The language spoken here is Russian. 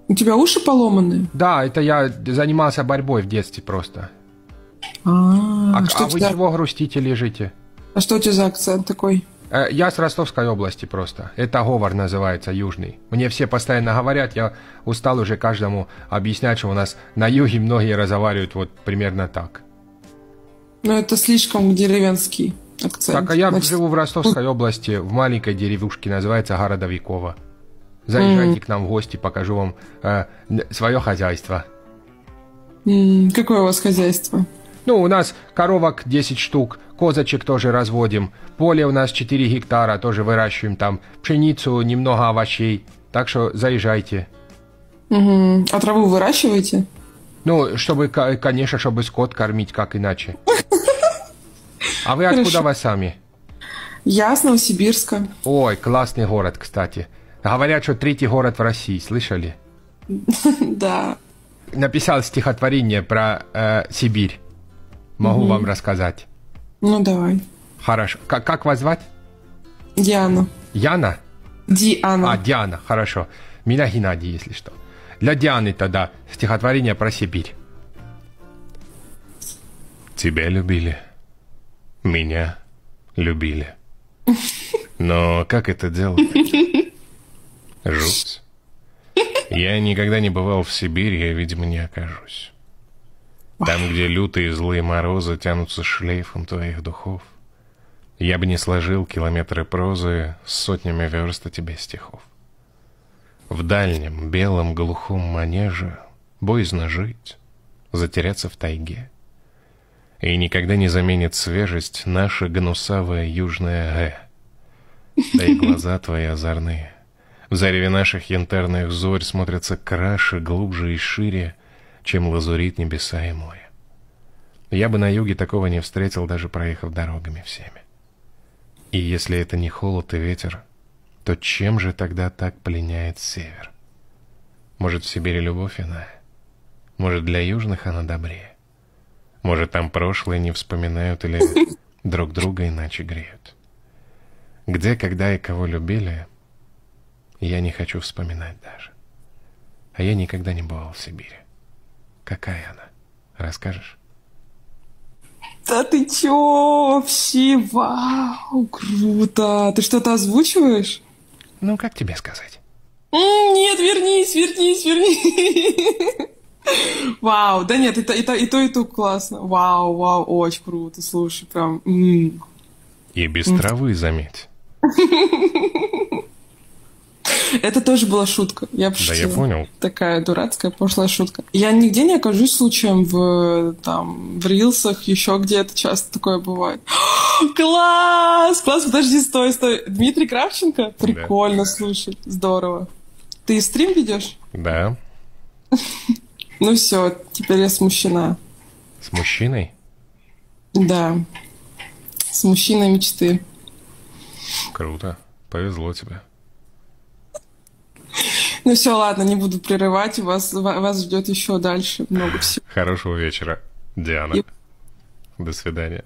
У тебя уши поломанные? Да, это я занимался борьбой в детстве просто. А вы чего грустите, лежите? А что у тебя за акцент такой? Я с Ростовской области просто. Это говор называется, южный. Мне все постоянно говорят, я устал уже каждому объяснять, что у нас на юге многие разговаривают вот примерно так. Ну, это слишком деревенский акцент. Так, а я живу в Ростовской области, в маленькой деревушке, называется Городовиково. Заезжайте к нам в гости, покажу вам свое хозяйство. Какое у вас хозяйство? Ну, у нас коровок 10 штук, козочек тоже разводим, поле у нас 4 гектара, тоже выращиваем там, пшеницу, немного овощей, так что заезжайте. А траву выращиваете? Ну, чтобы, конечно, чтобы скот кормить, как иначе. А вы откуда вы сами? Я с Новосибирска. Ой, классный город, кстати. Говорят, что третий город в России, слышали? Да. Написал стихотворение про Сибирь. Могу вам рассказать. Ну, давай. Хорошо. Как вас звать? Диана. Яна? Диана. А, Диана, хорошо. Меня Геннадий, если что. Для Дианы тогда стихотворение про Сибирь. Тебя любили. Меня любили. Но как это делать? Жуть. Я никогда не бывал в Сибири, я, видимо, не окажусь. Там, где лютые злые морозы тянутся шлейфом твоих духов, я бы не сложил километры прозы с сотнями верст о тебе стихов. В дальнем, белом, глухом манеже боязно жить, затеряться в тайге. И никогда не заменит свежесть наша гнусавая южная Да и глаза твои озорные в зареве наших янтарных зорь смотрятся краше, глубже и шире, чем лазурит небеса и море. Я бы на юге такого не встретил, даже проехав дорогами всеми. И если это не холод и ветер, то чем же тогда так пленяет север? Может, в Сибири любовь иная? Может, для южных она добрее? Может, там прошлое не вспоминают или друг друга иначе греют? Где, когда и кого любили, я не хочу вспоминать даже. А я никогда не бывал в Сибири. Какая она? Расскажешь? Да ты чё? Вообще, вау, круто. Ты что-то озвучиваешь? Ну, как тебе сказать? Нет, вернись. Вау, да нет, и то классно. Вау, очень круто, слушай, прям. И без травы, заметь. Это тоже была шутка. Я пошутила. Да, я понял. Такая дурацкая, пошлая шутка. Я нигде не окажусь случаем в рилсах, еще где-то часто такое бывает. Класс! Подожди, стой. Дмитрий Кравченко? Прикольно, да. Слушай, здорово. Ты стрим ведешь? Да. Ну все, теперь я смущена. С мужчиной? Да. С мужчиной мечты. Круто. Повезло тебе. Ну все, ладно, не буду прерывать. Вас ждет еще дальше много всего. Хорошего вечера, Диана. До свидания.